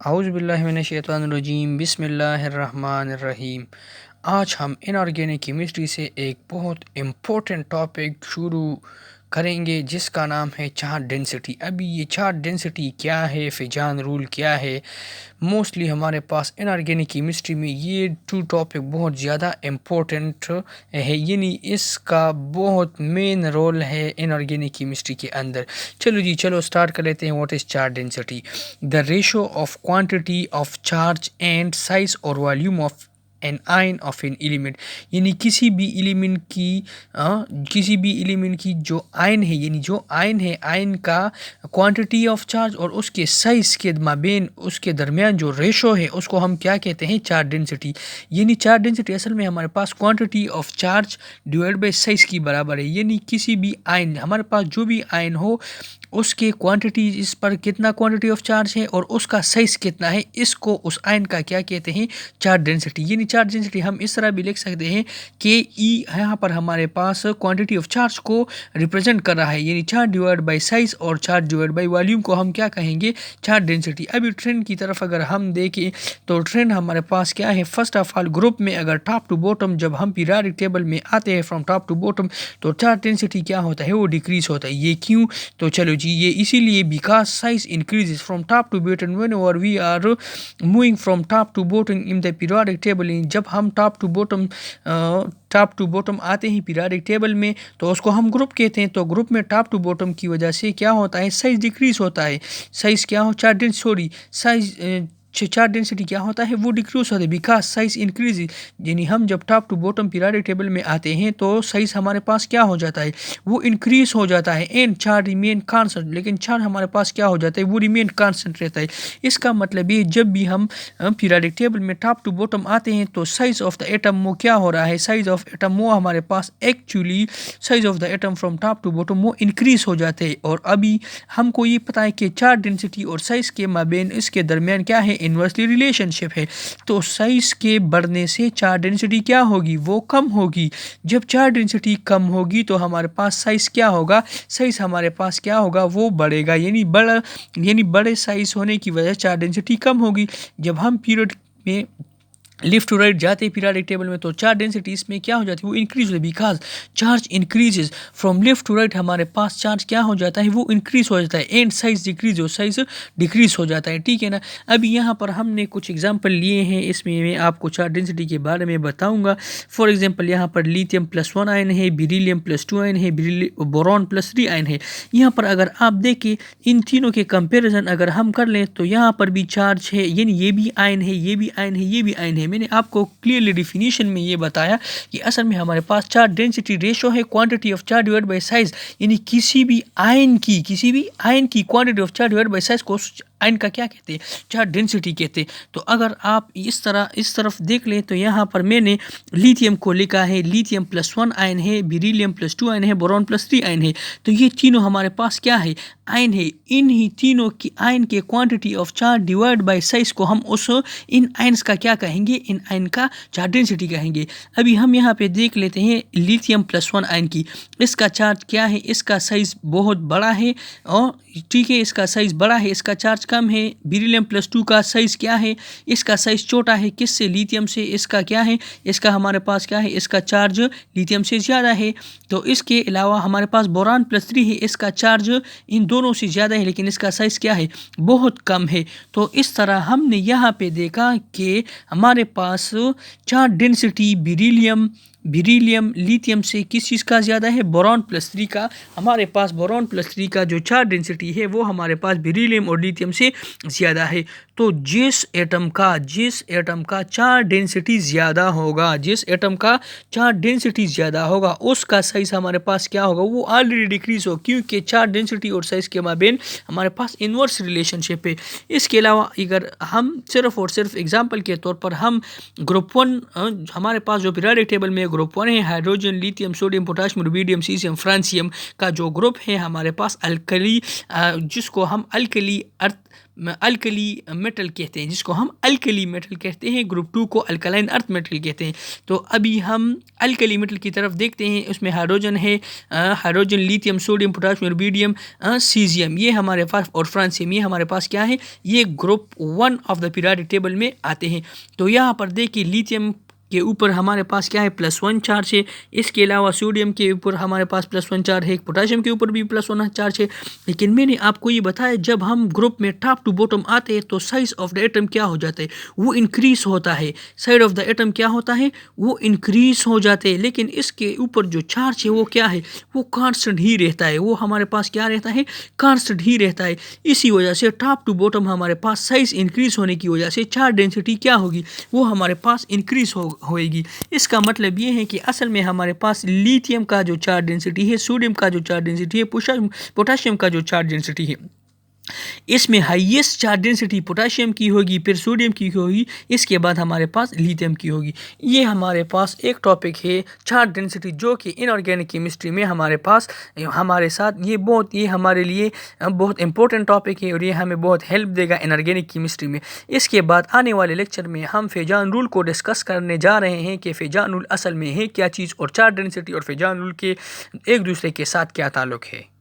औज़ुबिल्लाहिमिनश्शैतानिर्रजीम बिस्मिल्लाहिर्रहमानिर्रहीम। आज हम इनऑर्गेनिक केमिस्ट्री से एक बहुत इम्पोर्टेंट टॉपिक शुरू करेंगे जिसका नाम है चार्ज डेंसिटी। अभी ये चार्ज डेंसिटी क्या है, फिजान रूल क्या है, मोस्टली हमारे पास इनऑर्गेनिक केमिस्ट्री में ये टू टॉपिक बहुत ज़्यादा इम्पोर्टेंट है, यानी इसका बहुत मेन रोल है इनऑर्गेनिक केमिस्ट्री के अंदर। चलो स्टार्ट कर लेते हैं। What is charge density? The ratio of quantity of charge and size और volume of an ion of an element, यानी किसी भी एलिमेंट की जो आयन है, यानी जो आयन है, आयन का क्वांटिटी ऑफ चार्ज और उसके साइज के माबेन उसके दरमियान जो रेशो है उसको हम क्या कहते हैं? Charge density. यानी चार्ज डेंसिटी असल में हमारे पास quantity of charge divide by size की बराबर है। यानी किसी भी आयन, हमारे पास जो भी आयन हो उसके क्वांटिटी, इस पर कितना क्वांटिटी ऑफ चार्ज है और उसका साइज कितना है, इसको उस आयन का क्या कहते हैं? Charge density. यानी चार्ज डेंसिटी हम इस तरह भी लिख सकते हैं कि ई यहाँ पर हमारे पास क्वांटिटी ऑफ चार्ज को रिप्रेजेंट कर रहा है, यानी चार्ज डिवाइड बाय साइज और चार्ज डिवाइड बाय वॉल्यूम को हम क्या कहेंगे? Charge density. अभी ट्रेंड की तरफ अगर हम देखें तो ट्रेंड हमारे पास क्या है? फर्स्ट ऑफ ऑल ग्रुप में अगर टॉप टू बॉटम जब हम पीरियोडिक टेबल में आते हैं फ्रॉम टॉप टू बॉटम तो चार्ज डेंसिटी क्या होता है? वो डिक्रीज होता है। ये क्यों? तो चलो जी, ये इसीलिए because size increases from top to bottom whenever we are moving from top to bottom in the periodic table. जब हम टॉप टू बॉटम आते हैं पीरियोडिक टेबल में तो उसको हम ग्रुप कहते हैं। तो ग्रुप में टॉप टू बॉटम की वजह से क्या होता है? साइज डिक्रीज होता है। साइज क्या हो? साइज चार्ज डेंसिटी क्या होता है? वो डिक्रीज होता है बिकॉज साइज इंक्रीज। यानी हम जब top to bottom periodic table में आते हैं तो साइज हमारे पास क्या हो जाता है? वो इंक्रीज हो जाता है एंड चार्ज रिमेन कांस्टेंट। लेकिन चार्ज हमारे पास क्या हो जाता है? वो रिमेन कांस्टेंट रहता है। इसका मतलब ये, जब भी हम पीरियोडिक टेबल में टॉप टू बॉटम आते हैं तो साइज ऑफ द एटम वो क्या हो रहा है? साइज ऑफ एटम वो हमारे पास actually size of the atom from top to bottom वो इंक्रीज हो जाते हैं। और अभी हमको ये पता है कि चार्ज डेंसिटी और साइज के माबेन इसके दरमियान क्या है? इन्वर्सली रिलेशनशिप है। तो साइज के बढ़ने से चार्ज डेंसिटी क्या होगी? वो कम होगी। जब चार्ज डेंसिटी कम होगी तो हमारे पास साइज क्या होगा? साइज हमारे पास क्या होगा? वो बढ़ेगा। यानी बड़े साइज होने की वजह चार्ज डेंसिटी कम होगी। जब हम पीरियड में लेफ्ट टू राइट जाते हैं पीरियोडिक टेबल में तो चार्ज डेंसिटी इसमें क्या हो जाती है? वो इंक्रीज होती है because charge increases from left to right. हमारे पास चार्ज क्या हो जाता है? वो इंक्रीज हो जाता है एंड साइज डिक्रीज हो जाता है। ठीक है ना? अभी यहाँ पर हमने कुछ एग्जांपल लिए हैं, इसमें मैं आपको चार्ज डेंसिटी के बारे में बताऊंगा। फॉर एग्जांपल यहाँ पर लिथियम +1 आयन है, बेरिलियम +2 आयन है, बोरॉन +3 आयन है। यहाँ पर अगर आप देखें इन तीनों के कंपेरिजन अगर हम कर लें तो यहाँ पर भी चार्ज है, यानी ये भी आयन है, ये भी आयन है, ये भी आयन है। मैंने आपको क्लियरली डिफिनीशन में ये बताया कि असल में हमारे पास चार्ज डेंसिटी रेशो है quantity of charge divide by size. यानी किसी भी आयन की quantity of charge divide by size को आयन का क्या कहते हैं? चार्ज डेंसिटी कहते हैं। तो अगर आप इस तरफ देख लें तो यहाँ पर मैंने लिथियम को लिखा है, लिथियम +1 आयन है, बेरिलियम +2 आयन है, बोरॉन +3 आयन है। तो ये तीनों हमारे पास क्या है? आयन है। इन ही तीनों की आयन के quantity of charge divide by size को हम इन आयन्स का क्या कहेंगे? इन आयन का चार्ज डेंसिटी कहेंगे। अभी हम यहाँ पे देख लेते हैं लिथियम +1 आयन की। इसका चार्ज क्या है? इसका साइज बहुत बड़ा है और ठीक है, इसका साइज बड़ा है, इसका चार्ज कम है। बेरिलियम +2 का साइज क्या है? इसका साइज छोटा है। किससे? लिथियम से। इसका क्या है? इसका हमारे पास क्या है? इसका चार्ज लिथियम से ज़्यादा है। तो इसके अलावा हमारे पास बोरॉन +3 है, इसका चार्ज इन दोनों से ज़्यादा है लेकिन इसका साइज क्या है? बहुत कम है। तो इस तरह हमने यहाँ पे देखा कि हमारे पास चार्ज डेंसिटी बेरिलियम लिथियम से किस चीज़ का ज़्यादा है? बोरॉन +3 का। हमारे पास बोरॉन +3 का जो चार्ज डेंसिटी है वो हमारे पास बेरिलियम और लिथियम से ज़्यादा है। तो जिस एटम का चार्ज डेंसिटी ज़्यादा होगा उसका साइज हमारे पास क्या होगा? वो ऑलरेडी डिक्रीज हो, क्योंकि चार्ज डेंसिटी और साइज के माबेन हमारे पास इन्वर्स रिलेशनशिप है। इसके अलावा अगर हम सिर्फ और सिर्फ एग्जाम्पल के तौर पर हम ग्रुप 1, हमारे पास जो पीरियोडिक टेबल में ग्रुप 1 है, hydrogen, lithium, sodium, potassium, rubidium, caesium, francium का जो ग्रुप है हमारे पास अल्कली, जिसको हम अल्कली अर्थ अल्कली मेटल कहते हैं, जिसको हम अल्कली मेटल कहते हैं। ग्रुप 2 को अल्कलाइन अर्थ मेटल कहते हैं। तो अभी हम अल्कली मेटल की तरफ देखते हैं। उसमें हाइड्रोजन है, hydrogen, lithium, sodium, potassium, rubidium, caesium, ये हमारे पास, और फ्रांसियम, ये हमारे पास क्या है, ये group 1 of the periodic table में आते हैं। तो यहाँ पर देखिए लिथियम के ऊपर हमारे पास क्या है, +1 चार्ज है। इसके अलावा सोडियम के ऊपर हमारे पास +1 चार्ज है, पोटाशियम के ऊपर भी +1 चार्ज है। लेकिन मैंने आपको ये बताया, जब हम ग्रुप में टॉप टू बॉटम आते हैं तो साइज ऑफ द एटम क्या हो जाता है, वो इंक्रीज होता है। साइड ऑफ द एटम क्या होता है, वो इंक्रीज हो जाते हैं। लेकिन इसके ऊपर जो चार्ज है वो क्या है, वो कांस्टेंट ही रहता है। वो हमारे पास क्या रहता है, कांस्टेंट ही रहता है। इसी वजह से टॉप टू बॉटम हमारे पास साइज इंक्रीज होने की वजह से चार्ज डेंसिटी क्या होगी, वो हमारे पास इंक्रीज होएगी। इसका मतलब ये है कि असल में हमारे पास लिथियम का जो चार्ज डेंसिटी है, सोडियम का जो चार्ज डेंसिटी है, पोटाशियम का जो चार्ज डेंसिटी है, इसमें हाईएस्ट चार्ज डेंसिटी पोटाशियम की होगी, फिर सोडियम की होगी, इसके बाद हमारे पास लिथियम की होगी। ये हमारे पास एक टॉपिक है चार्ज डेंसिटी, जो कि इनऑर्गेनिक केमिस्ट्री में हमारे पास हमारे साथ ये हमारे लिए बहुत इंपॉर्टेंट टॉपिक है और ये हमें बहुत हेल्प देगा इनऑर्गेनिक केमिस्ट्री में। इसके बाद आने वाले लेक्चर में हम फेजान रूल को डिस्कस करने जा रहे हैं कि फेजान रूल असल में है क्या चीज़, और चार्ज डेंसिटी और फेजान रूल के एक दूसरे के साथ क्या ताल्लुक़ है।